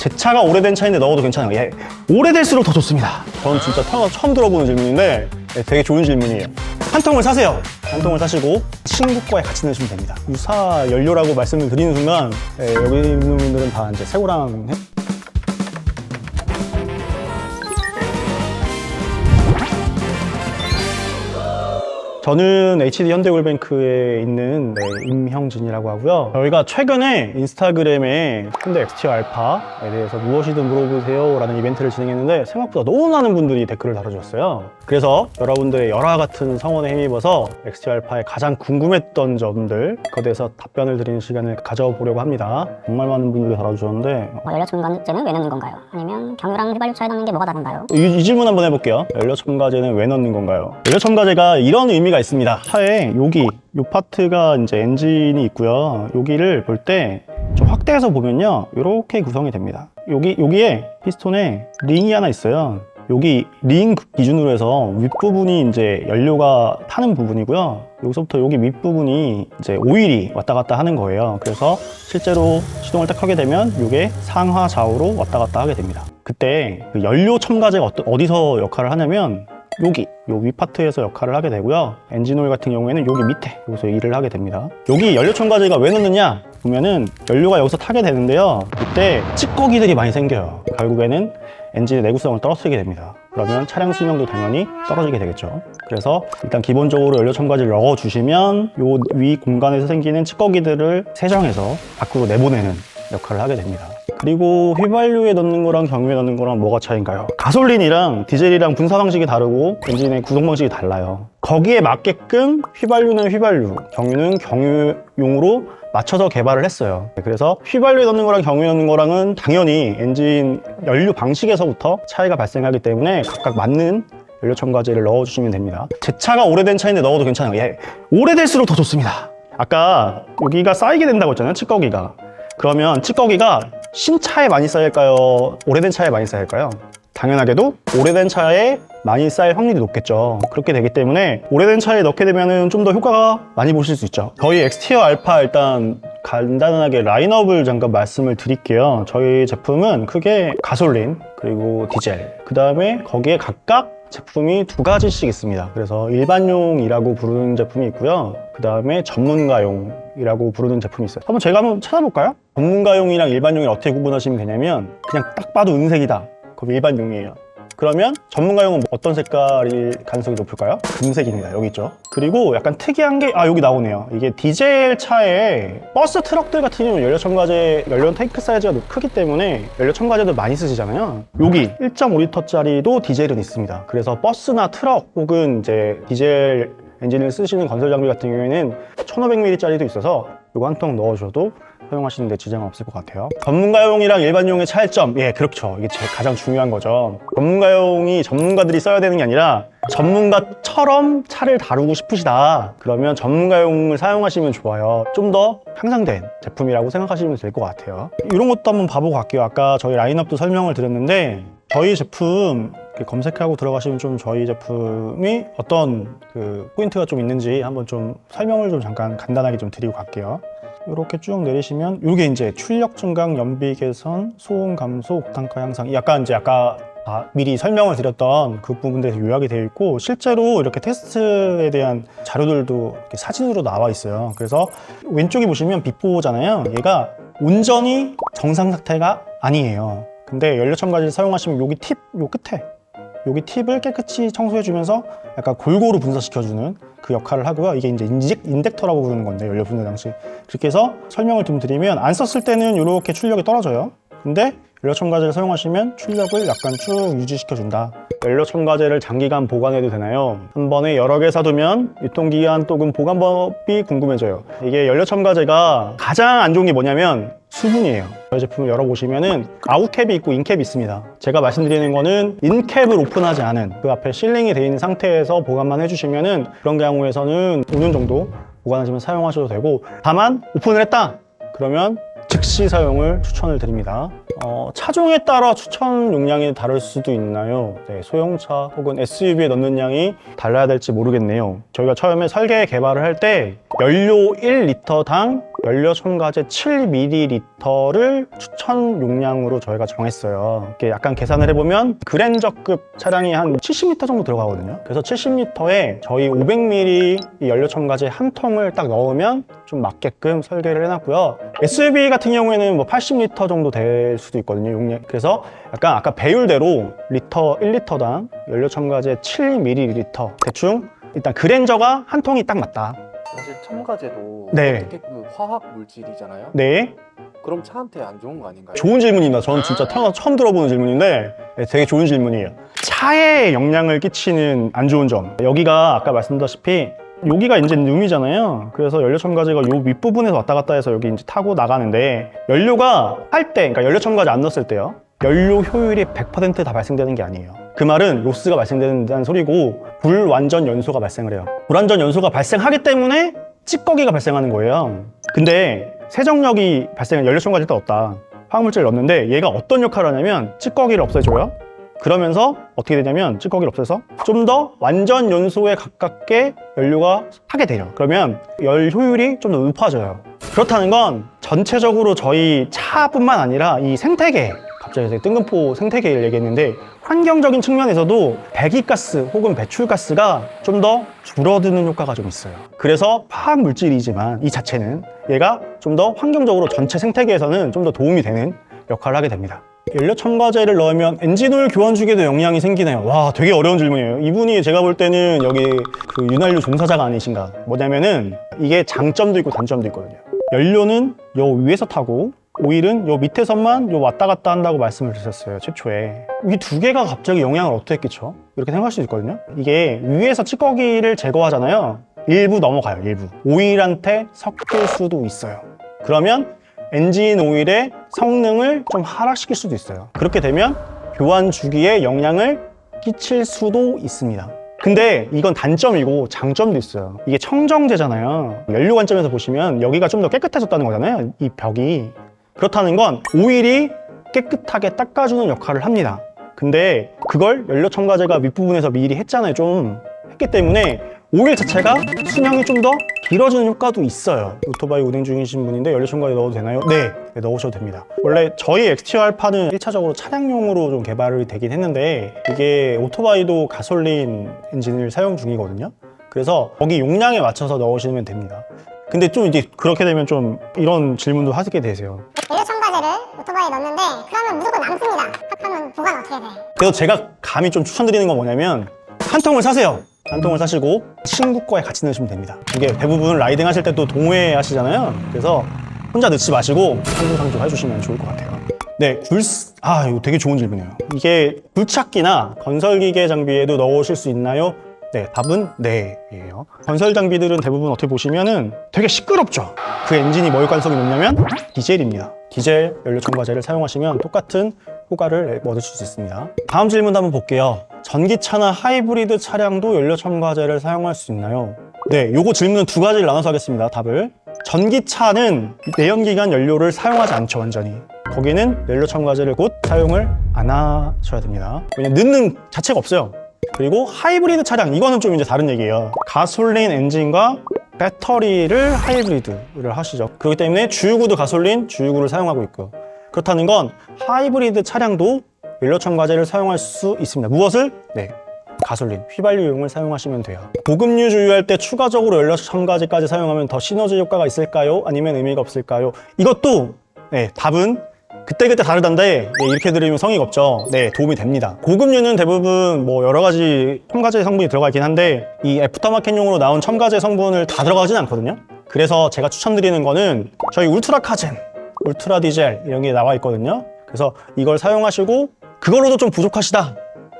제 차가 오래된 차인데 넣어도 괜찮아요. 예, 오래될수록 더 좋습니다. 저는 진짜 태어나서 처음 들어보는 질문인데 되게 좋은 질문이에요. 한 통을 사세요. 한 통을 사시고 친구 거에 같이 넣으시면 됩니다. 유사 연료라고 말씀을 드리는 순간 여기 있는 분들은 다 이제 새우랑 저는 HD 현대올뱅크에 있는 임형진이라고 하고요. 저희가 최근에 인스타그램에 현대 XT 알파에 대해서 무엇이든 물어보세요 라는 이벤트를 진행했는데 생각보다 너무 많은 분들이 댓글을 달아주셨어요. 그래서 여러분들의 열화 같은 성원에 힘입어서 XT 알파에 가장 궁금했던 점들 그에 대해서 답변을 드리는 시간을 가져보려고 합니다. 정말 많은 분들이 달아주셨는데 연료 첨가제는 왜 넣는 건가요? 아니면 경유랑 휘발유 차에 넣는 게 뭐가 다른가요? 이 질문 한번 해볼게요. 연료 첨가제는 왜 넣는 건가요? 연료 첨가제가 이런 의미가 있습니다. 차에 요 파트가 이제 엔진이 있고요. 여기를 볼 때 좀 확대해서 보면요, 이렇게 구성이 됩니다. 여기에 피스톤에 링이 하나 있어요. 여기 링 기준으로 해서 윗부분이 이제 연료가 타는 부분이고요. 여기서부터 여기 윗부분이 이제 오일이 왔다 갔다 하는 거예요. 그래서 실제로 시동을 딱 하게 되면 이게 상하 좌우로 왔다 갔다 하게 됩니다. 그때 그 연료 첨가제가 어디서 역할을 하냐면 요 윗파트에서 역할을 하게 되고요. 엔진오일 같은 경우에는 여기 밑에 여기서 일을 하게 됩니다. 여기 연료 첨가제가 왜 넣느냐 보면은 연료가 여기서 타게 되는데요. 이때 찌꺼기들이 많이 생겨요. 결국에는 엔진의 내구성을 떨어뜨리게 됩니다. 그러면 차량 수명도 당연히 떨어지게 되겠죠. 그래서 일단 기본적으로 연료 첨가제를 넣어주시면 요 위 공간에서 생기는 찌꺼기들을 세정해서 밖으로 내보내는 역할을 하게 됩니다. 그리고 휘발유에 넣는 거랑 경유에 넣는 거랑 뭐가 차이인가요? 가솔린이랑 디젤이랑 분사 방식이 다르고 엔진의 구동 방식이 달라요. 거기에 맞게끔 휘발유는 휘발유, 경유는 경유용으로 맞춰서 개발을 했어요. 그래서 휘발유에 넣는 거랑 경유에 넣는 거랑은 당연히 엔진 연료 방식에서부터 차이가 발생하기 때문에 각각 맞는 연료 첨가제를 넣어주시면 됩니다. 제 차가 오래된 차인데 넣어도 괜찮아요. 예, 오래될수록 더 좋습니다. 아까 여기가 쌓이게 된다고 했잖아요, 찌꺼기가. 그러면 찌꺼기가 신차에 많이 쌓일까요? 오래된 차에 많이 쌓일까요? 당연하게도 오래된 차에 많이 쌓일 확률이 높겠죠. 그렇게 되기 때문에 오래된 차에 넣게 되면 좀 더 효과가 많이 보실 수 있죠. 저희 엑스티어 알파 일단 간단하게 라인업을 잠깐 말씀을 드릴게요. 저희 제품은 크게 가솔린 그리고 디젤, 그 다음에 거기에 각각 제품이 두 가지씩 있습니다. 그래서 일반용이라고 부르는 제품이 있고요. 그 다음에 전문가용이라고 부르는 제품이 있어요. 제가 한번 찾아볼까요? 전문가용이랑 일반용을 어떻게 구분하시면 되냐면 그냥 딱 봐도 은색이다. 그럼 일반용이에요. 그러면 전문가용은 어떤 색깔일 가능성이 높을까요? 금색입니다. 여기 있죠. 그리고 약간 특이한 게 여기 나오네요. 이게 디젤 차에 버스 트럭들 같은 경우는 연료 첨가제, 연료 탱크 사이즈가 크기 때문에 연료 첨가제도 많이 쓰시잖아요. 여기 1.5리터짜리도 디젤은 있습니다. 그래서 버스나 트럭 혹은 이제 디젤 엔진을 쓰시는 건설 장비 같은 경우에는 1500ml짜리도 있어서 이거 한 통 넣어주셔도 사용하시는데 지장은 없을 것 같아요. 전문가용이랑 일반용의 차이점, 예, 그렇죠. 이게 가장 중요한 거죠. 전문가용이 전문가들이 써야 되는 게 아니라 전문가처럼 차를 다루고 싶으시다. 그러면 전문가용을 사용하시면 좋아요. 좀 더 향상된 제품이라고 생각하시면 될 것 같아요. 이런 것도 한번 봐보고 갈게요. 아까 저희 라인업도 설명을 드렸는데 저희 제품 검색하고 들어가시면 좀 저희 제품이 어떤 포인트가 좀 있는지 한번 좀 설명을 좀 잠깐 간단하게 좀 드리고 갈게요. 이렇게 쭉 내리시면 이게 이제 출력 증강, 연비 개선, 소음 감소, 옥탄가 향상, 약간 이제 아까 미리 설명을 드렸던 그 부분들에서 요약이 되어 있고 실제로 이렇게 테스트에 대한 자료들도 이렇게 사진으로 나와 있어요. 그래서 왼쪽에 보시면 비포잖아요. 얘가 온전히 정상 상태가 아니에요. 근데 연료 첨가제를 사용하시면 여기 요 끝에 여기 팁을 깨끗이 청소해주면서 약간 골고루 분사시켜주는 그 역할을 하고요. 이게 이제 인젝터라고 부르는 건데, 연료 분해 장치. 그렇게 해서 설명을 좀 드리면 안 썼을 때는 이렇게 출력이 떨어져요. 근데 연료 첨가제를 사용하시면 출력을 약간 쭉 유지시켜준다. 연료 첨가제를 장기간 보관해도 되나요? 한 번에 여러 개 사두면 유통기한 또는 보관법이 궁금해져요. 이게 연료 첨가제가 가장 안 좋은 게 뭐냐면 수분이에요. 저희 제품을 열어보시면은 아웃캡이 있고 인캡이 있습니다. 제가 말씀드리는 거는 인캡을 오픈하지 않은 그 앞에 실링이 되어 있는 상태에서 보관만 해주시면은 그런 경우에서는 5년 정도 보관하시면 사용하셔도 되고, 다만 오픈을 했다 그러면 즉시 사용을 추천을 드립니다. 차종에 따라 추천 용량이 다를 수도 있나요? 네, 소형차 혹은 SUV에 넣는 양이 달라야 될지 모르겠네요. 저희가 처음에 설계 개발을 할 때 연료 1리터당 연료 첨가제 7ml를 추천 용량으로 저희가 정했어요. 이렇게 약간 계산을 해보면 그랜저급 차량이 한 70m 정도 들어가거든요. 그래서 70m에 저희 500ml 이 연료 첨가제 한 통을 딱 넣으면 좀 맞게끔 설계를 해놨고요. SUV 같은 경우에는 뭐 80L 정도 될 수도 있거든요, 용량. 그래서 약간 아까 배율대로 1리터당 연료 첨가제 7ml 대충 일단 그랜저가 한 통이 딱 맞다. 사실 첨가제도 네. 어떻게 보면 화학 물질이잖아요. 네, 그럼 차한테 안 좋은 거 아닌가요? 좋은 질문입니다. 저는 진짜 태어나서 처음 들어보는 질문인데 네, 되게 좋은 질문이에요. 차에 영향을 끼치는 안 좋은 점. 여기가 아까 말씀드렸다시피 여기가 이제 룸이잖아요. 그래서 연료 첨가제가 요 윗부분에서 왔다 갔다 해서 여기 이제 타고 나가는데 연료가 할 때, 그러니까 연료 첨가제 안 넣었을 때요. 연료 효율이 100%다 발생되는 게 아니에요. 그 말은 로스가 발생된다는 소리고 불완전 연소가 발생을 해요. 불완전 연소가 발생하기 때문에 찌꺼기가 발생하는 거예요. 근데 세정력이 연료 첨가제를 또 넣었다. 화학물질을 넣었는데 얘가 어떤 역할을 하냐면 찌꺼기를 없애줘요. 그러면서 어떻게 되냐면 찌꺼기를 없애서 좀 더 완전 연소에 가깝게 연료가 하게 돼요. 그러면 열 효율이 좀 더 높아져요. 그렇다는 건 전체적으로 저희 차뿐만 아니라 이 생태계, 갑자기 되게 뜬금포 생태계를 얘기했는데 환경적인 측면에서도 배기가스 혹은 배출가스가 좀 더 줄어드는 효과가 좀 있어요. 그래서 화학 물질이지만 이 자체는 얘가 좀 더 환경적으로 전체 생태계에서는 좀 더 도움이 되는 역할을 하게 됩니다. 연료 첨가제를 넣으면 엔진오일 교환 주기에도 영향이 생기나요? 와, 되게 어려운 질문이에요. 이분이 제가 볼 때는 여기 그 윤활유 종사자가 아니신가. 뭐냐면은 이게 장점도 있고 단점도 있거든요. 연료는 요 위에서 타고 오일은 요 밑에서만 요 왔다 갔다 한다고 말씀을 드렸어요, 최초에. 이 두 개가 갑자기 영향을 어떻게 끼쳐? 이렇게 생각할 수 있거든요. 이게 위에서 찌꺼기를 제거하잖아요. 일부 넘어가요, 일부. 오일한테 섞일 수도 있어요. 그러면 엔진 오일의 성능을 좀 하락시킬 수도 있어요. 그렇게 되면 교환 주기에 영향을 끼칠 수도 있습니다. 근데 이건 단점이고 장점도 있어요. 이게 청정제잖아요. 연료 관점에서 보시면 여기가 좀 더 깨끗해졌다는 거잖아요, 이 벽이. 그렇다는 건 오일이 깨끗하게 닦아주는 역할을 합니다. 근데 그걸 연료 첨가제가 윗부분에서 미리 했잖아요. 좀 했기 때문에 오일 자체가 수명이 좀 더 길어지는 효과도 있어요. 오토바이 운행 중이신 분인데 연료 첨가제 넣어도 되나요? 네, 넣으셔도 됩니다. 원래 저희 XTR 알파는 1차적으로 차량용으로 좀 개발이 되긴 했는데 이게 오토바이도 가솔린 엔진을 사용 중이거든요. 그래서 거기 용량에 맞춰서 넣으시면 됩니다. 근데 좀 이제 그렇게 되면 좀 이런 질문도 하게 되세요. 연료 첨가제를 오토바이에 넣는데 그러면 무조건 남습니다. 탑하면 보관 어떻게 돼? 그래서 제가 감히 좀 추천드리는 건 뭐냐면 한 통을 사세요. 한 통을 사시고 친구 거에 같이 넣으시면 됩니다. 이게 대부분 라이딩 하실 때 또 동호회 하시잖아요. 그래서 혼자 넣지 마시고 상주상주 해주시면 좋을 것 같아요. 네, 이거 되게 좋은 질문이에요. 이게 굴착기나 건설기계 장비에도 넣으실 수 있나요? 네, 답은 네예요. 건설 장비들은 대부분 어떻게 보시면은 되게 시끄럽죠. 그 엔진이 뭘 가능성이 높냐면 디젤입니다. 디젤 연료 첨가제를 사용하시면 똑같은 효과를 얻으실 수 있습니다. 다음 질문도 한번 볼게요. 전기차나 하이브리드 차량도 연료 첨가제를 사용할 수 있나요? 네, 요거 질문은 두 가지를 나눠서 하겠습니다. 답을. 전기차는 내연기관 연료를 사용하지 않죠, 완전히. 거기는 연료 첨가제를 곧 사용을 안 하셔야 됩니다. 왜냐면 넣는 자체가 없어요. 그리고 하이브리드 차량, 이거는 좀 이제 다른 얘기예요. 가솔린 엔진과 배터리를 하이브리드를 하시죠. 그렇기 때문에 주유구도 가솔린, 주유구를 사용하고 있고요. 그렇다는 건 하이브리드 차량도 연료 첨가제를 사용할 수 있습니다. 무엇을? 네, 가솔린, 휘발유용을 사용하시면 돼요. 고급류 주유할 때 추가적으로 연료 첨가제까지 사용하면 더 시너지 효과가 있을까요? 아니면 의미가 없을까요? 이것도 네, 답은 그때그때 다르단데 네, 이렇게 들으면 성의가 없죠. 네, 도움이 됩니다. 고급류는 대부분 뭐 여러 가지 첨가제 성분이 들어가 있긴 한데 이 애프터마켓용으로 나온 첨가제 성분을 다 들어가진 않거든요. 그래서 제가 추천드리는 거는 저희 울트라 카젠, 울트라 디젤 이런 게 나와 있거든요. 그래서 이걸 사용하시고 그걸로도 좀 부족하시다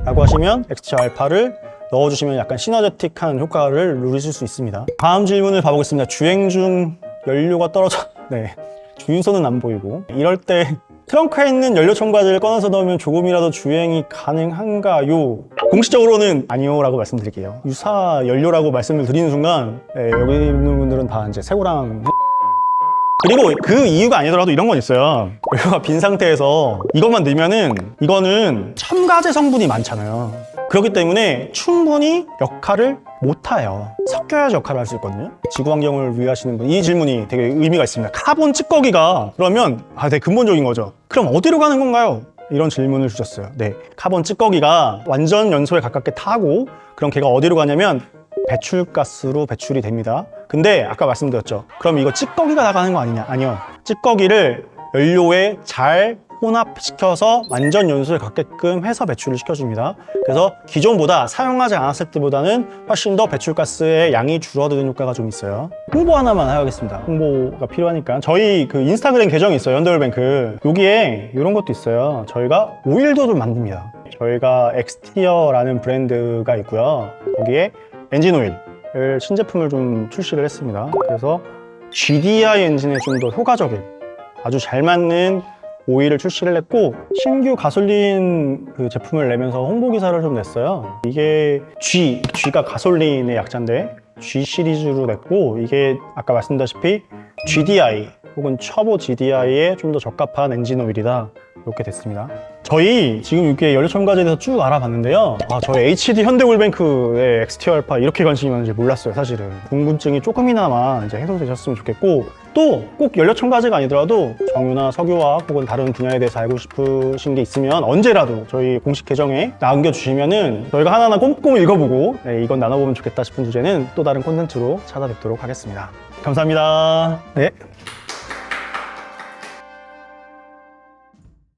라고 하시면 XTR 알파를 넣어주시면 약간 시너제틱한 효과를 누리실 수 있습니다. 다음 질문을 봐보겠습니다. 주행 중 연료가 떨어져 네, 주유소는 안 보이고 이럴 때 트렁크에 있는 연료 첨가제를 꺼내서 넣으면 조금이라도 주행이 가능한가요? 공식적으로는 아니요 라고 말씀드릴게요. 유사 연료라고 말씀을 드리는 순간 네, 여기 있는 분들은 다 이제 새우랑 그리고 그 이유가 아니더라도 이런 건 있어요. 연료가 빈 상태에서 이것만 넣으면은 이거는 첨가제 성분이 많잖아요. 그렇기 때문에 충분히 역할을 못해요. 섞여야지 역할을 할 수 있거든요. 지구 환경을 위하시는 분, 이 질문이 되게 의미가 있습니다. 카본 찌꺼기가 그러면 되게 근본적인 거죠. 그럼 어디로 가는 건가요? 이런 질문을 주셨어요. 네, 카본 찌꺼기가 완전 연소에 가깝게 타고 그럼 걔가 어디로 가냐면 배출가스로 배출이 됩니다. 근데 아까 말씀드렸죠. 그럼 이거 찌꺼기가 나가는 거 아니냐? 아니요. 찌꺼기를 연료에 잘 혼합시켜서 완전 연소에 갖게끔 해서 배출을 시켜줍니다. 그래서 기존보다 사용하지 않았을 때보다는 훨씬 더 배출가스의 양이 줄어드는 효과가 좀 있어요. 홍보 하나만 하겠습니다. 홍보가 필요하니까. 저희 그 인스타그램 계정이 있어요. 연더월뱅크. 여기에 이런 것도 있어요. 저희가 오일도 좀 만듭니다. 저희가 엑스티어라는 브랜드가 있고요. 거기에 엔진 오일을 신제품을 좀 출시를 했습니다. 그래서 GDI 엔진에 좀 더 효과적인 아주 잘 맞는 오일을 출시를 했고 신규 가솔린 그 제품을 내면서 홍보 기사를 좀 냈어요. 이게 G가 가솔린의 약자인데 G 시리즈로 냈고 이게 아까 말씀드렸다시피 GDI 혹은 터보 GDI에 좀 더 적합한 엔진 오일이다. 이렇게 됐습니다. 저희 지금 이렇게 연료 첨가제에 대해서 쭉 알아봤는데요. 저희 HD 현대올뱅크의 엑스티어 알파 이렇게 관심이 많은지 몰랐어요, 사실은. 궁금증이 조금이나마 이제 해소되셨으면 좋겠고 또 꼭 연료 첨가제가 아니더라도 정유나 석유화학 혹은 다른 분야에 대해서 알고 싶으신 게 있으면 언제라도 저희 공식 계정에 남겨주시면은 저희가 하나하나 꼼꼼히 읽어보고 이건 나눠보면 좋겠다 싶은 주제는 또 다른 콘텐츠로 찾아뵙도록 하겠습니다. 감사합니다. 네.